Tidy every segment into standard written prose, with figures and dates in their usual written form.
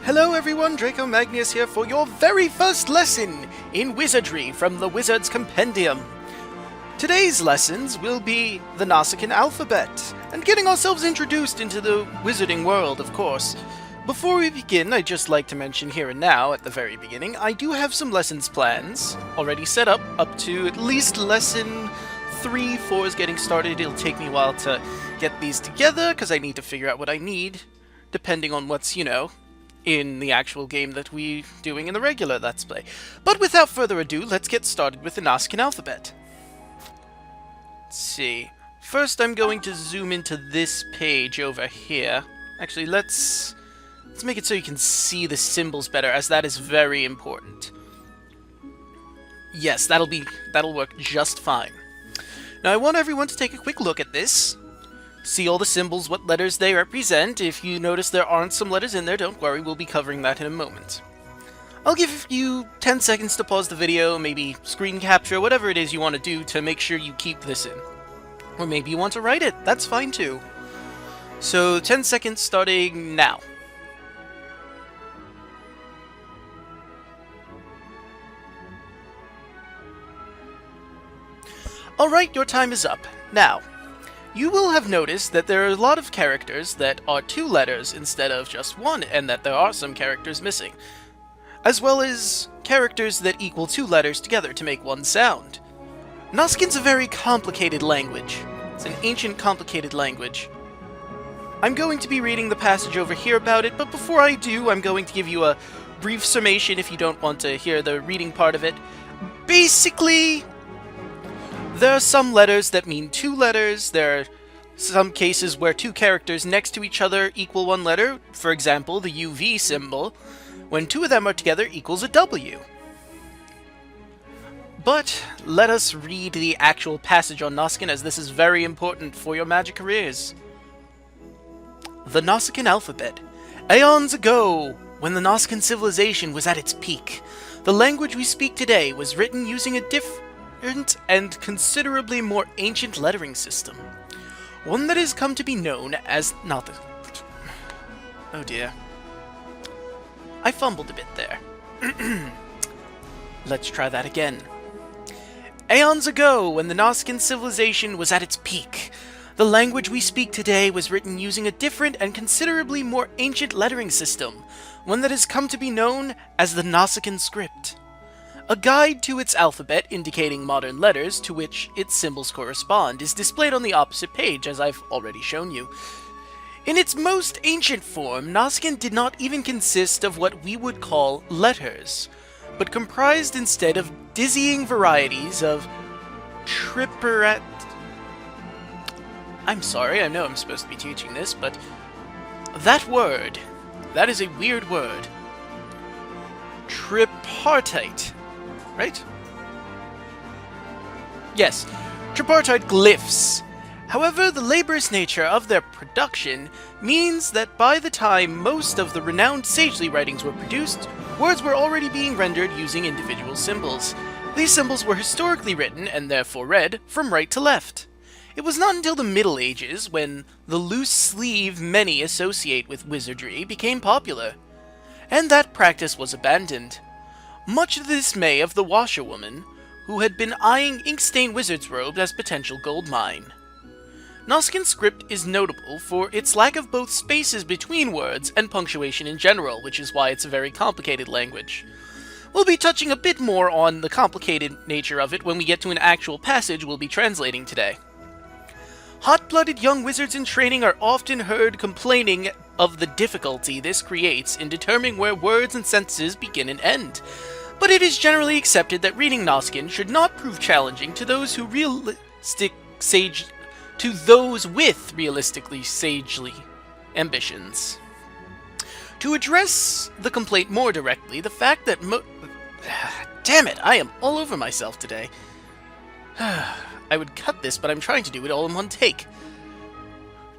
Hello everyone, Draco Magnius here for your very first lesson in Wizardry from the Wizard's Compendium. Today's lessons will be the Nasik alphabet, and getting ourselves introduced into the wizarding world, of course. Before we begin, I'd just like to mention here and now, at the very beginning, I do have some lessons plans already set up to at least lesson 3, 4 is getting started. It'll take me a while to get these together, because I need to figure out what I need, depending on what's, in the actual game that we're doing in the regular Let's Play. But without further ado, let's get started with the Nasik alphabet. Let's see. First, I'm going to zoom into this page over here. Actually, let's make it so you can see the symbols better, as that is very important. Yes, that'll work just fine. Now, I want everyone to take a quick look at this. See all the symbols, what letters they represent. If you notice there aren't some letters in there, don't worry, we'll be covering that in a moment. I'll give you 10 seconds to pause the video, maybe screen capture, whatever it is you want to do to make sure you keep this in. Or maybe you want to write it, that's fine too. So 10 seconds starting now. Alright, your time is up. Now, you will have noticed that there are a lot of characters that are 2 letters instead of just 1, and that there are some characters missing, as well as characters that equal 2 letters together to make 1 sound. Naskin's a very complicated language. It's an ancient, complicated language. I'm going to be reading the passage over here about it, but before I do, I'm going to give you a brief summation if you don't want to hear the reading part of it. Basically, there are some letters that mean 2 letters. There are some cases where 2 characters next to each other equal 1 letter. For example, the UV symbol, when 2 of them are together, equals a W. But let us read the actual passage on Nasik, as this is very important for your magic careers. The Nasik alphabet. Aeons ago, when the Nasik civilization was at its peak, the language we speak today was written using a different and considerably more ancient lettering system. One that has come to be known as Oh dear. I fumbled a bit there. Let's try that again. Aeons ago, when the Nasik civilization was at its peak, the language we speak today was written using a different and considerably more ancient lettering system, one that has come to be known as the Nasik script. A guide to its alphabet indicating modern letters to which its symbols correspond is displayed on the opposite page, as I've already shown you. In its most ancient form, Nasik did not even consist of what we would call letters, but comprised instead of dizzying varieties of tripartite. I'm sorry, I know I'm supposed to be teaching this, but that word, that is a weird word. Tripartite. Right? Yes, tripartite glyphs. However, the laborious nature of their production means that by the time most of the renowned sagely writings were produced, words were already being rendered using individual symbols. These symbols were historically written, and therefore read, from right to left. It was not until the Middle Ages when the loose sleeve many associate with wizardry became popular, and that practice was abandoned. Much to the dismay of the washerwoman, who had been eyeing ink-stained wizard's robes as potential gold mine. Nasik script is notable for its lack of both spaces between words and punctuation in general, which is why it's a very complicated language. We'll be touching a bit more on the complicated nature of it when we get to an actual passage we'll be translating today. Hot-blooded young wizards in training are often heard complaining of the difficulty this creates in determining where words and sentences begin and end. But it is generally accepted that reading Nasik should not prove challenging to those with realistically sagely ambitions. To address the complaint more directly, the fact that damn it, I am all over myself today. I would cut this, but I'm trying to do it all in one take.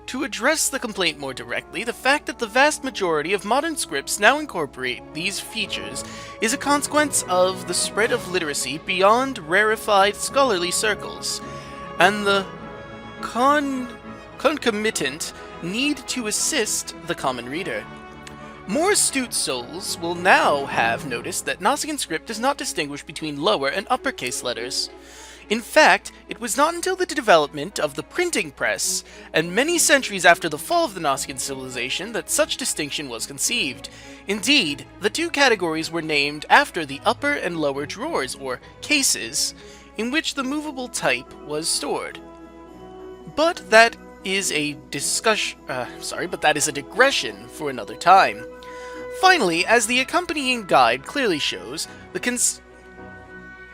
To address the complaint more directly, the fact that the vast majority of modern scripts now incorporate these features is a consequence of the spread of literacy beyond rarefied scholarly circles, and the concomitant need to assist the common reader. More astute souls will now have noticed that Naskyn script does not distinguish between lower and uppercase letters. In fact, it was not until the development of the printing press, and many centuries after the fall of the Naskyn civilization, that such distinction was conceived. Indeed, the two categories were named after the upper and lower drawers, or cases, in which the movable type was stored. But that is a digression for another time. Finally, as the accompanying guide clearly shows, the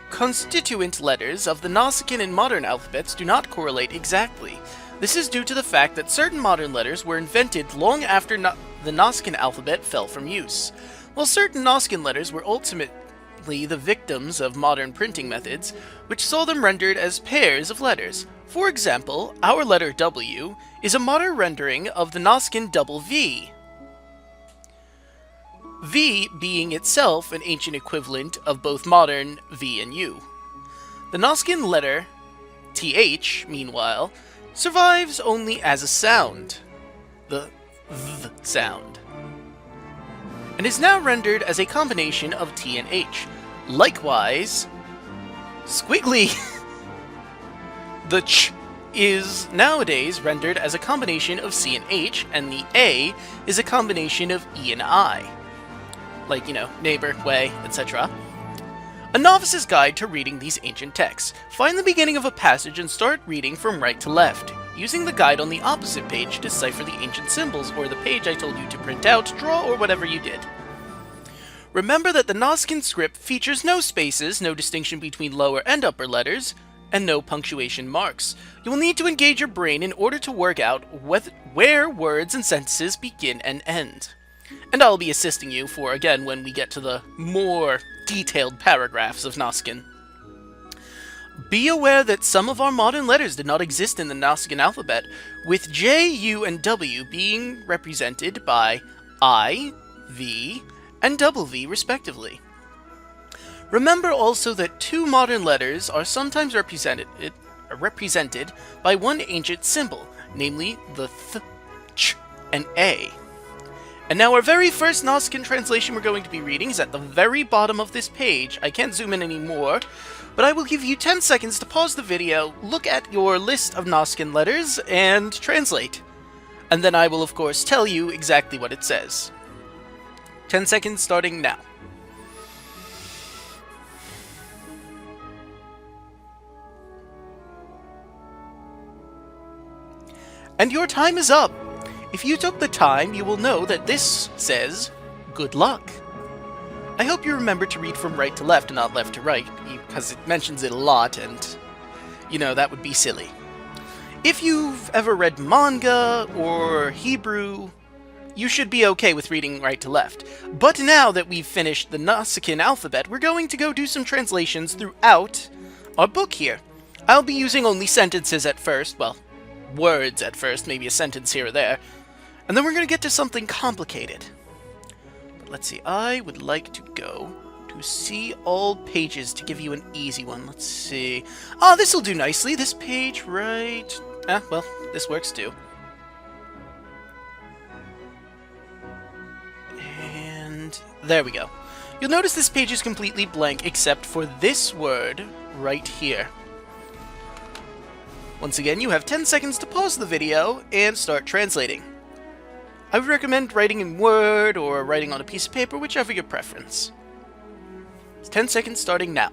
constituent letters of the Naskyn and modern alphabets do not correlate exactly. This is due to the fact that certain modern letters were invented long after the Naskyn alphabet fell from use, while certain Naskyn letters were ultimately the victims of modern printing methods, which saw them rendered as pairs of letters. For example, our letter W is a modern rendering of the Naskyn double V, V being itself an ancient equivalent of both modern V and U. The Naskyn letter TH, meanwhile, survives only as a sound, the V sound, and is now rendered as a combination of T and H. Likewise, squiggly, the Ch is nowadays rendered as a combination of C and H, and the A is a combination of E and I. Like, you know, neighbor, way, etc. A novice's guide to reading these ancient texts. Find the beginning of a passage and start reading from right to left, using the guide on the opposite page to decipher the ancient symbols, or the page I told you to print out, draw, or whatever you did. Remember that the Naskyn script features no spaces, no distinction between lower and upper letters, and no punctuation marks. You will need to engage your brain in order to work out where words and sentences begin and end. And I'll be assisting you for, again, when we get to the more detailed paragraphs of Naskyn. Be aware that some of our modern letters did not exist in the Naskyn alphabet, with J, U, and W being represented by I, V, and double V respectively. Remember also that two modern letters are sometimes represented by one ancient symbol, namely the Th, Ch, and A. And now our very first Naskyn translation we're going to be reading is at the very bottom of this page. I can't zoom in anymore, but I will give you 10 seconds to pause the video, look at your list of Naskyn letters, and translate. And then I will of course tell you exactly what it says. 10 seconds starting now. And your time is up! If you took the time, you will know that this says, good luck. I hope you remember to read from right to left and not left to right, because it mentions it a lot, and, you know, that would be silly. If you've ever read manga or Hebrew, you should be okay with reading right to left. But now that we've finished the Naskyn alphabet, we're going to go do some translations throughout our book here. I'll be using only sentences at first, well, words at first, maybe a sentence here or there. And then we're going to get to something complicated. But let's see, I would like to go to see all pages to give you an easy one. Let's see. Ah, this'll do nicely. This page, right? Well, this works too. And there we go. You'll notice this page is completely blank except for this word right here. Once again, you have 10 seconds to pause the video and start translating. I would recommend writing in Word or writing on a piece of paper, whichever your preference. It's 10 seconds starting now.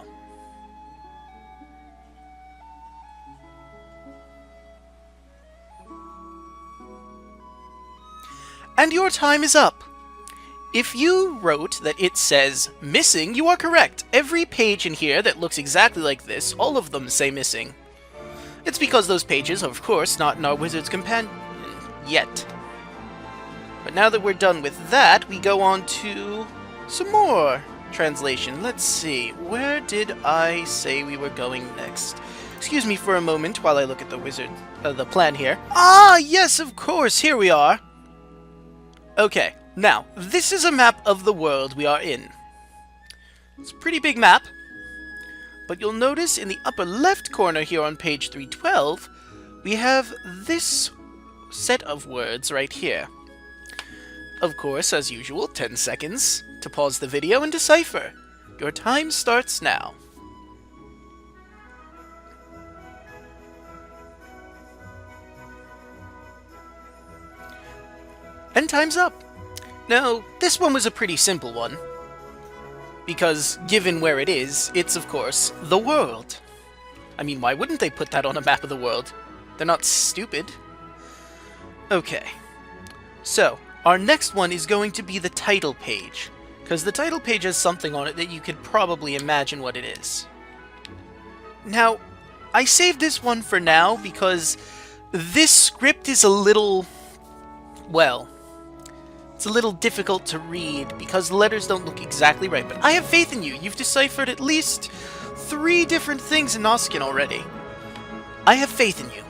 And your time is up! If you wrote that it says missing, you are correct. Every page in here that looks exactly like this, all of them say missing. It's because those pages are, of course, not in our Wizard's Companion yet. But now that we're done with that, we go on to some more translation. Let's see, where did I say we were going next? Excuse me for a moment while I look at the plan here. Ah, yes, of course, here we are. Okay, now, this is a map of the world we are in. It's a pretty big map, but you'll notice in the upper left corner here on page 312, we have this set of words right here. of course, as usual, 10 seconds to pause the video and decipher. Your time starts now. And time's up. Now, this one was a pretty simple one, because given where it is, it's of course the world. I mean, why wouldn't they put that on a map of the world? They're not stupid. Okay, so our next one is going to be the title page, because the title page has something on it that you could probably imagine what it is. Now, I saved this one for now because this script is a little, well, it's a little difficult to read because the letters don't look exactly right, but I have faith in you. You've deciphered at least 3 different things in Nazcaän already. I have faith in you.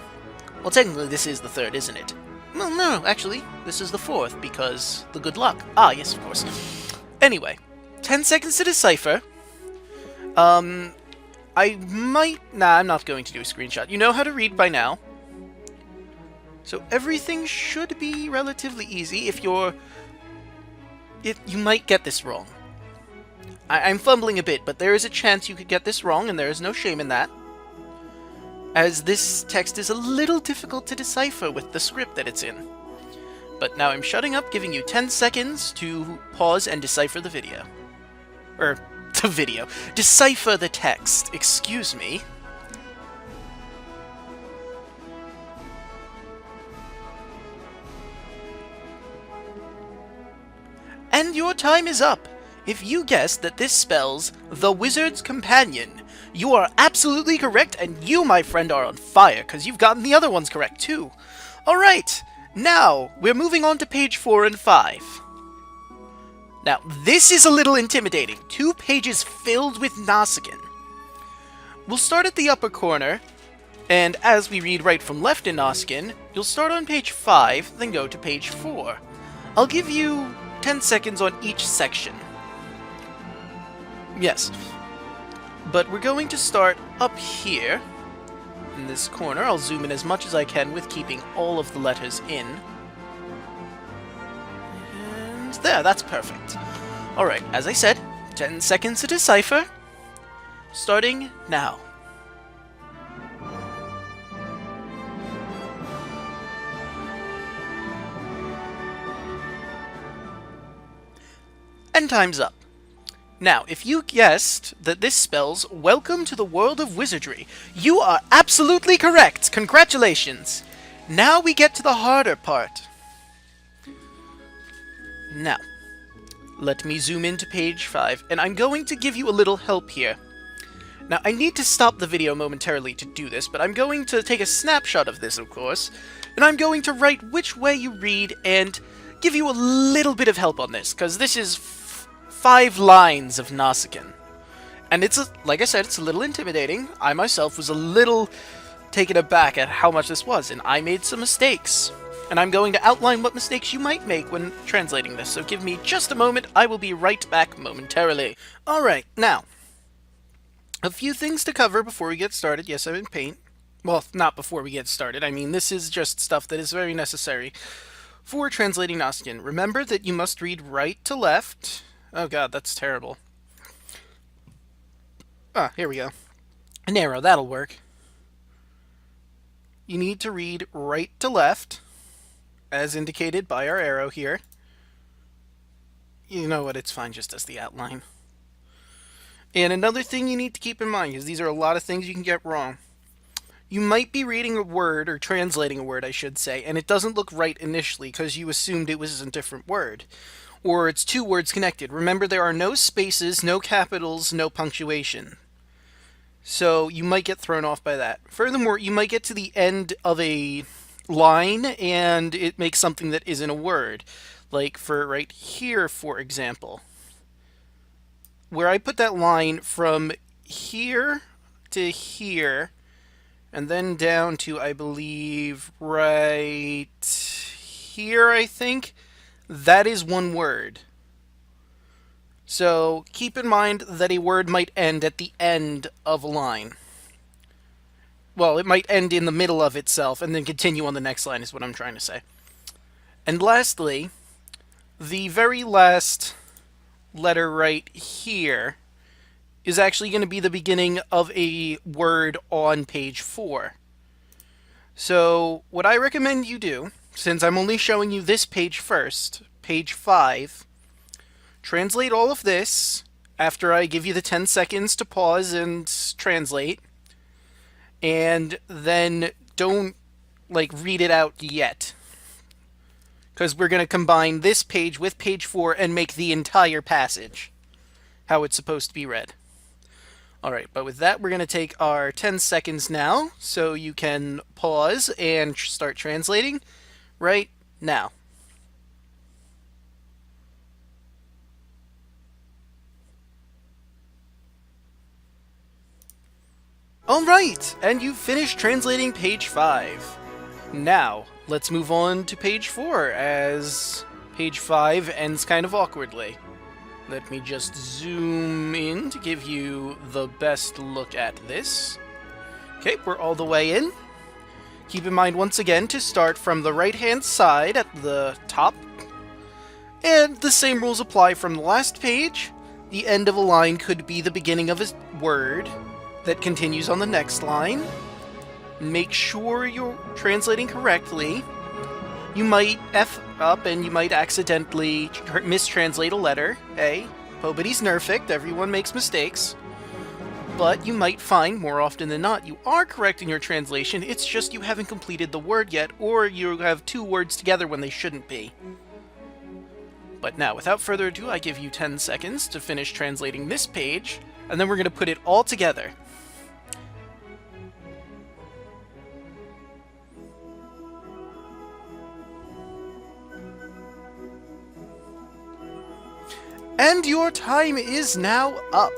Well, technically this is the 3rd, isn't it? Well, no, actually, this is the 4th because the good luck. Ah, yes, of course. Anyway, 10 seconds to decipher. I might... Nah, I'm not going to do a screenshot. You know how to read by now. So everything should be relatively easy. If you might get this wrong. I'm fumbling a bit, but there is a chance you could get this wrong, and there is no shame in that, as this text is a little difficult to decipher with the script that it's in. But now I'm shutting up, giving you 10 seconds to pause and decipher the video. The video. Decipher the text. Excuse me. And your time is up. If you guessed that this spells the Wizard's Companion, you are absolutely correct, and you, my friend, are on fire, because you've gotten the other ones correct, too. Alright, now, we're moving on to page 4 and 5. Now, this is a little intimidating. 2 pages filled with Nazcaän. We'll start at the upper corner, and as we read right from left in Nazcaän, you'll start on page 5, then go to page 4. I'll give you 10 seconds on each section. Yes. But we're going to start up here, in this corner. I'll zoom in as much as I can with keeping all of the letters in. And there, that's perfect. Alright, as I said, 10 seconds to decipher. Starting now. And time's up. Now, if you guessed that this spells Welcome to the World of Wizardry, you are absolutely correct! Congratulations! Now we get to the harder part. Now, let me zoom into page 5, and I'm going to give you a little help here. Now, I need to stop the video momentarily to do this, but I'm going to take a snapshot of this, of course, and I'm going to write which way you read and give you a little bit of help on this, because this is 5 lines of Nazcaän. And it's, like I said, it's a little intimidating. I myself was a little taken aback at how much this was, and I made some mistakes. And I'm going to outline what mistakes you might make when translating this, so give me just a moment. I will be right back momentarily. Alright, now, a few things to cover before we get started. Yes, I'm in paint. Well, not before we get started. I mean, this is just stuff that is very necessary for translating Nazcaän. Remember that you must read right to left. Oh god, that's terrible. Ah, here we go. An arrow, that'll work. You need to read right to left, as indicated by our arrow here. You know what, it's fine just as the outline. And another thing you need to keep in mind, because these are a lot of things you can get wrong. You might be reading a word, or translating a word, I should say, and it doesn't look right initially because you assumed it was a different word. Or it's 2 words connected. Remember, there are no spaces, no capitals, no punctuation. So you might get thrown off by that. Furthermore, you might get to the end of a line and it makes something that isn't a word. Like for right here, for example. Where I put that line from here to here, and then down to, I believe, right here, I think. That is 1 word. So keep in mind that a word might end at the end of a line. Well, it might end in the middle of itself and then continue on the next line is what I'm trying to say. And lastly, the very last letter right here is actually going to be the beginning of a word on page 4. So what I recommend you do, since I'm only showing you this page first, page 5, translate all of this after I give you the 10 seconds to pause and translate, and then don't read it out yet, because we're going to combine this page with page 4 and make the entire passage how it's supposed to be read. Alright, but with that, we're going to take our 10 seconds now, so you can pause and start translating right now. Alright, and you've finished translating page 5. Now, let's move on to page 4, as page 5 ends kind of awkwardly. Let me just zoom in to give you the best look at this. Okay, we're all the way in. Keep in mind once again to start from the right-hand side at the top. And the same rules apply from the last page. The end of a line could be the beginning of a word that continues on the next line. Make sure you're translating correctly. You might F up and you might accidentally mistranslate a letter. Hey, nobody's perfect, everyone makes mistakes. But you might find, more often than not, you are correct in your translation, it's just you haven't completed the word yet, or you have two words together when they shouldn't be. But now, without further ado, I give you 10 seconds to finish translating this page, and then we're going to put it all together. And your time is now up.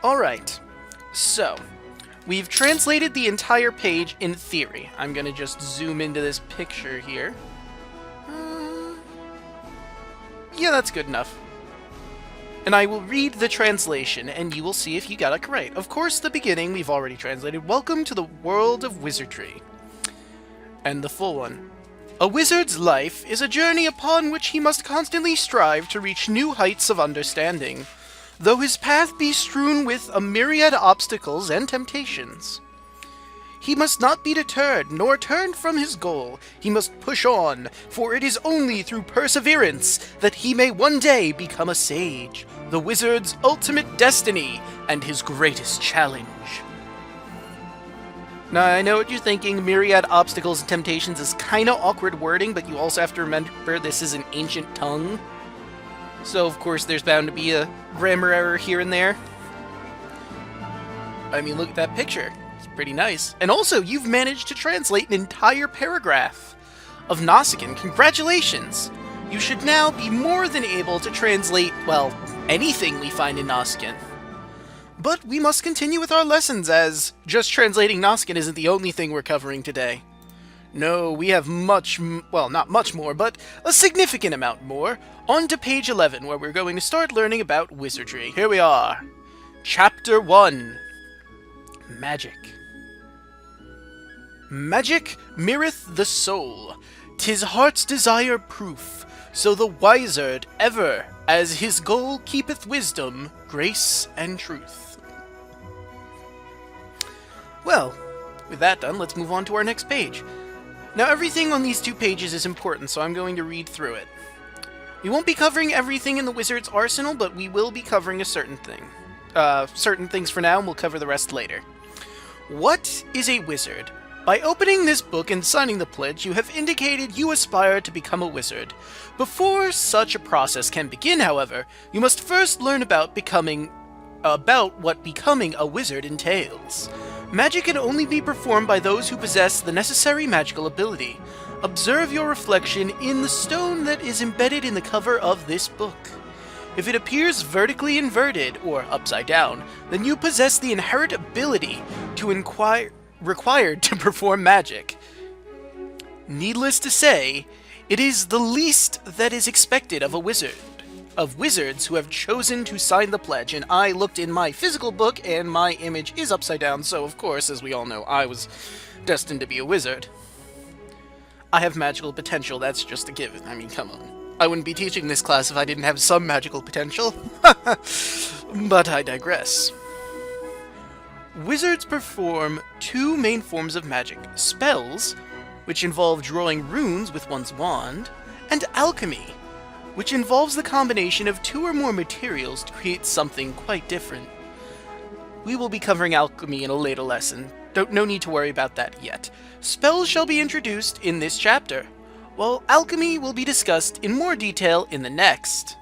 Alright, so we've translated the entire page in theory. I'm going to just zoom into this picture here. Yeah, that's good enough. And I will read the translation, and you will see if you got it correct. Of course, the beginning we've already translated. Welcome to the world of wizardry. And the full one. A wizard's life is a journey upon which he must constantly strive to reach new heights of understanding, though his path be strewn with a myriad obstacles and temptations. He must not be deterred, nor turned from his goal. He must push on, for it is only through perseverance that he may one day become a sage, the wizard's ultimate destiny and his greatest challenge. Now, I know what you're thinking, myriad obstacles and temptations is kind of awkward wording, but you also have to remember this is an ancient tongue. So, of course, there's bound to be a grammar error here and there. I mean, look at that picture. It's pretty nice. And also, you've managed to translate an entire paragraph of Nasik. Congratulations! You should now be more than able to translate, well, anything we find in Nasik. But we must continue with our lessons, as just translating Nasik isn't the only thing we're covering today. No, we have much, well, not much more, but a significant amount more. On to page 11, where we're going to start learning about wizardry. Here we are. Chapter 1. Magic. Magic mirreth the soul. 'Tis heart's desire proof. So the wizard ever, as his goal, keepeth wisdom, grace, and truth. Well, with that done, let's move on to our next page. Now, everything on these two pages is important, so I'm going to read through it. We won't be covering everything in the wizard's arsenal, but we will be covering a certain thing. Certain things for now, and we'll cover the rest later. What is a wizard? By opening this book and signing the pledge, you have indicated you aspire to become a wizard. Before such a process can begin, however, you must first learn about what becoming a wizard entails. Magic can only be performed by those who possess the necessary magical ability. Observe your reflection in the stone that is embedded in the cover of this book. If it appears vertically inverted, or upside down, then you possess the inherent ability required to perform magic. Needless to say, it is the least that is expected of a wizard. Of wizards who have chosen to sign the pledge, and I looked in my physical book and my image is upside down, so of course, as we all know, I was destined to be a wizard. I have magical potential, that's just a given, I mean, come on. I wouldn't be teaching this class if I didn't have some magical potential. But I digress. Wizards perform two main forms of magic: spells, which involve drawing runes with one's wand, and alchemy, which involves the combination of two or more materials to create something quite different. We will be covering alchemy in a later lesson. No need to worry about that yet. Spells shall be introduced in this chapter, while alchemy will be discussed in more detail in the next.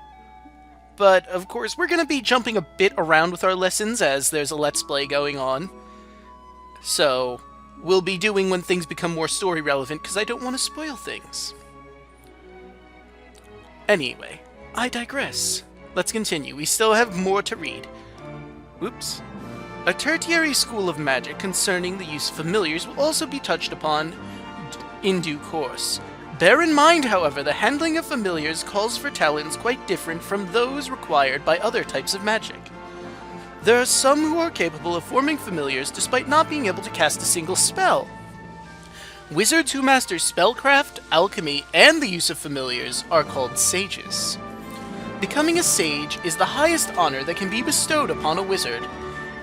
But, of course, we're going to be jumping a bit around with our lessons as there's a Let's Play going on. So, we'll be doing when things become more story relevant, because I don't want to spoil things. Anyway, I digress. Let's continue. We still have more to read. Oops. A tertiary school of magic concerning the use of familiars will also be touched upon in due course. Bear in mind, however, the handling of familiars calls for talents quite different from those required by other types of magic. There are some who are capable of forming familiars despite not being able to cast a single spell. Wizards who master spellcraft, alchemy, and the use of familiars are called sages. Becoming a sage is the highest honor that can be bestowed upon a wizard.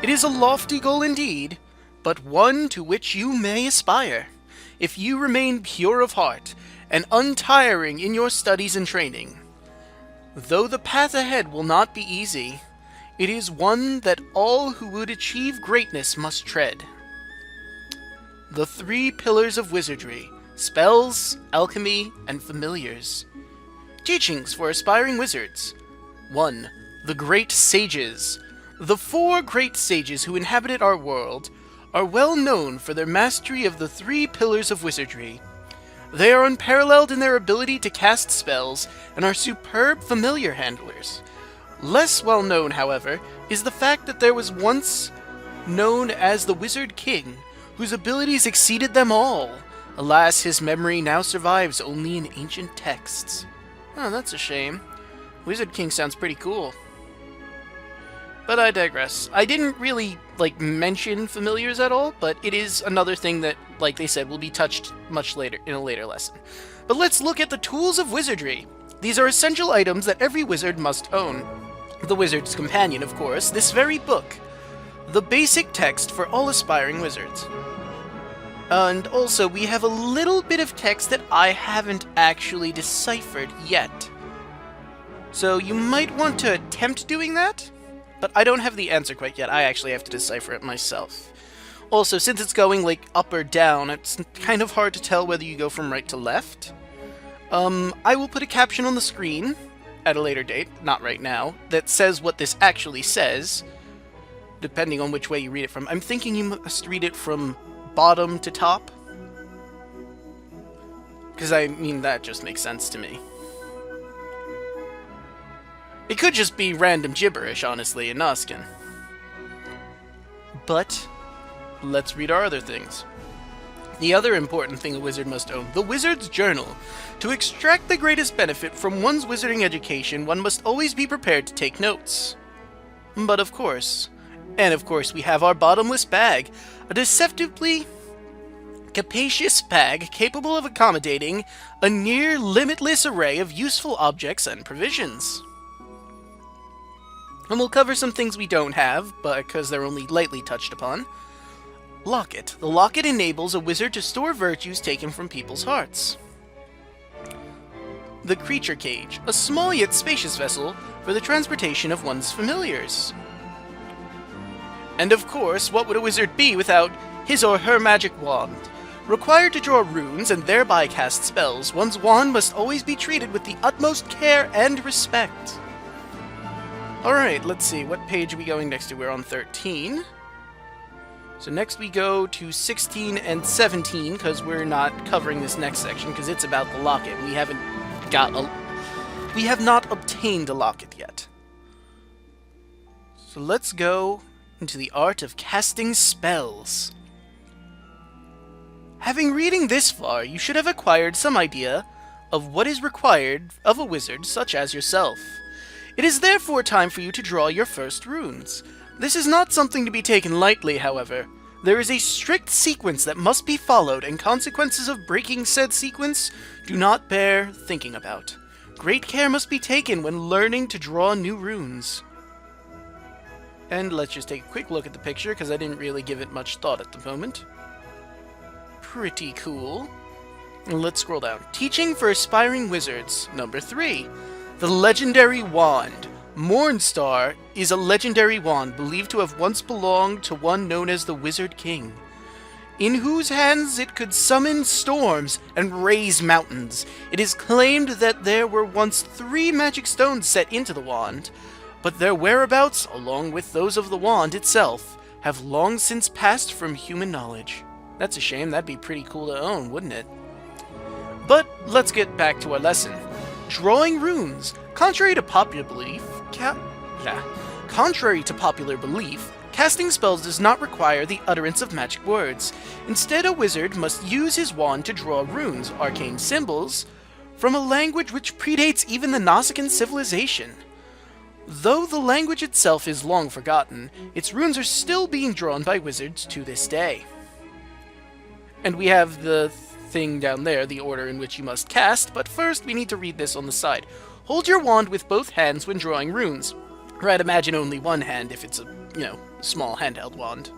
It is a lofty goal indeed, but one to which you may aspire, if you remain pure of heart and untiring in your studies and training. Though the path ahead will not be easy, it is one that all who would achieve greatness must tread. The three pillars of wizardry: spells, alchemy, and familiars. Teachings for aspiring wizards. 1. The Great Sages. The 4 great sages who inhabited our world are well known for their mastery of the 3 pillars of wizardry. They are unparalleled in their ability to cast spells and are superb familiar handlers. Less well known, however, is the fact that there was once known as the Wizard King, whose abilities exceeded them all. Alas, his memory now survives only in ancient texts. Oh, that's a shame. Wizard King sounds pretty cool. But I digress. I didn't really, mention familiars at all, but it is another thing that, like they said, will be touched much later, in a later lesson. But let's look at the tools of wizardry. These are essential items that every wizard must own. The Wizard's Companion, of course, this very book. The basic text for all aspiring wizards. And also, we have a little bit of text that I haven't actually deciphered yet. So you might want to attempt doing that? But I don't have the answer quite yet. I actually have to decipher it myself. Also, since it's going, up or down, it's kind of hard to tell whether you go from right to left. I will put a caption on the screen at a later date, not right now, that says what this actually says, depending on which way you read it from. I'm thinking you must read it from bottom to top, because that just makes sense to me. It could just be random gibberish, honestly, in Nazcaän. But let's read our other things. The other important thing a wizard must own: the Wizard's Journal. To extract the greatest benefit from one's wizarding education, one must always be prepared to take notes. But of course, we have our bottomless bag, a deceptively capacious bag capable of accommodating a near limitless array of useful objects and provisions. And we'll cover some things we don't have, but because they're only lightly touched upon. Locket. The locket enables a wizard to store virtues taken from people's hearts. The Creature Cage. A small yet spacious vessel for the transportation of one's familiars. And of course, what would a wizard be without his or her magic wand? Required to draw runes and thereby cast spells, one's wand must always be treated with the utmost care and respect. Alright, let's see, what page are we going next to? We're on 13. So next we go to 16 and 17, because we're not covering this next section, because it's about the locket. We have not obtained a locket yet. So let's go into the art of casting spells. Having reading this far, you should have acquired some idea of what is required of a wizard such as yourself. It is therefore time for you to draw your first runes. This is not something to be taken lightly, however. There is a strict sequence that must be followed, and consequences of breaking said sequence do not bear thinking about. Great care must be taken when learning to draw new runes. And let's just take a quick look at the picture, because I didn't really give it much thought at the moment. Pretty cool. And let's scroll down. Teaching for aspiring wizards. Number 3. The legendary wand. Mornstar is a legendary wand believed to have once belonged to one known as the Wizard King, in whose hands it could summon storms and raise mountains. It is claimed that there were once 3 magic stones set into the wand, but their whereabouts, along with those of the wand itself, have long since passed from human knowledge. That's a shame. That'd be pretty cool to own, wouldn't it? But let's get back to our lesson. Drawing runes. Contrary to popular belief, casting spells does not require the utterance of magic words. Instead, a wizard must use his wand to draw runes, arcane symbols, from a language which predates even the Nazican civilization. Though the language itself is long forgotten, its runes are still being drawn by wizards to this day. And we have the thing down there, the order in which you must cast, but first we need to read this on the side. Hold your wand with both hands when drawing runes. Or I'd imagine only one hand if it's a, small handheld wand.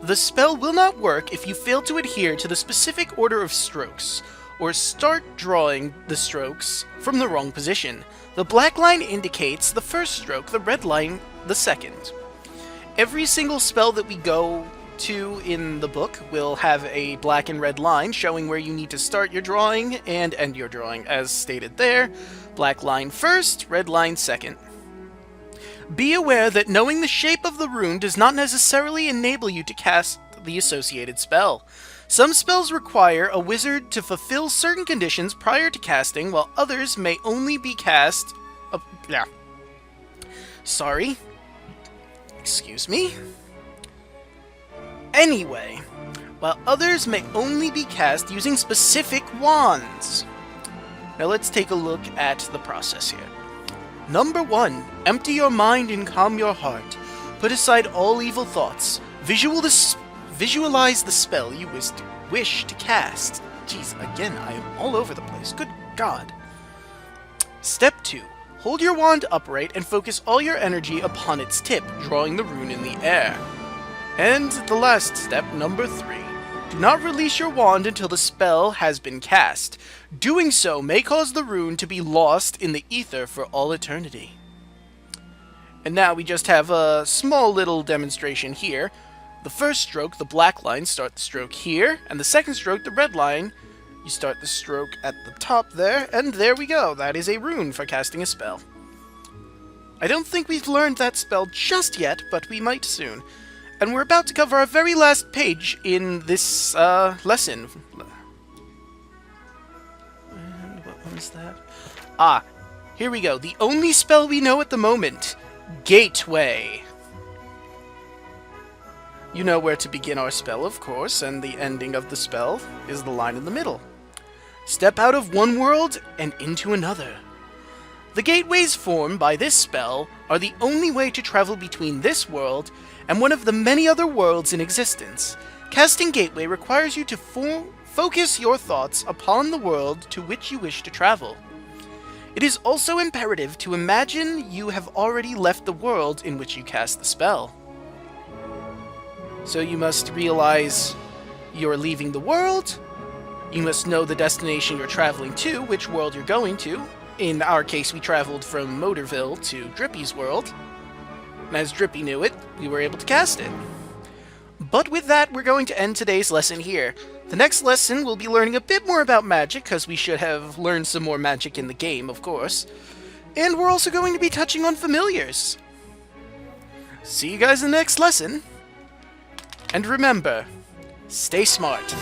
The spell will not work if you fail to adhere to the specific order of strokes, or start drawing the strokes from the wrong position. The black line indicates the first stroke, the red line the second. Every single spell that we go to in the book will have a black and red line showing where you need to start your drawing and end your drawing, as stated there. Black line first, red line second. Be aware that knowing the shape of the rune does not necessarily enable you to cast the associated spell. Some spells require a wizard to fulfill certain conditions prior to casting, while others may only be cast... Sorry. Excuse me. Anyway, while others may only be cast using specific wands. Now let's take a look at the process here. Number 1. Empty your mind and calm your heart. Put aside all evil thoughts. Visualize the spell you wish to cast. Jeez, again, I am all over the place. Good God. Step 2. Hold your wand upright and focus all your energy upon its tip, drawing the rune in the air. And the last step, number 3. Do not release your wand until the spell has been cast. Doing so may cause the rune to be lost in the ether for all eternity. And now we just have a small little demonstration here. The first stroke, the black line, start the stroke here, and the second stroke, the red line, you start the stroke at the top there, and there we go. That is a rune for casting a spell. I don't think we've learned that spell just yet, but we might soon. And we're about to cover our very last page in this lesson. And what was that? Ah, here we go. The only spell we know at the moment. Gateway. You know where to begin our spell, of course, and the ending of the spell is the line in the middle. Step out of one world and into another. The gateways formed by this spell are the only way to travel between this world and one of the many other worlds in existence. Casting Gateway requires you to focus your thoughts upon the world to which you wish to travel. It is also imperative to imagine you have already left the world in which you cast the spell. So you must realize you're leaving the world, you must know the destination you're traveling to, which world you're going to. In our case, we traveled from Motorville to Drippy's world. And as Drippy knew it, we were able to cast it. But with that, we're going to end today's lesson here. The next lesson, we'll be learning a bit more about magic, because we should have learned some more magic in the game, of course. And we're also going to be touching on familiars. See you guys in the next lesson. And remember, stay smart.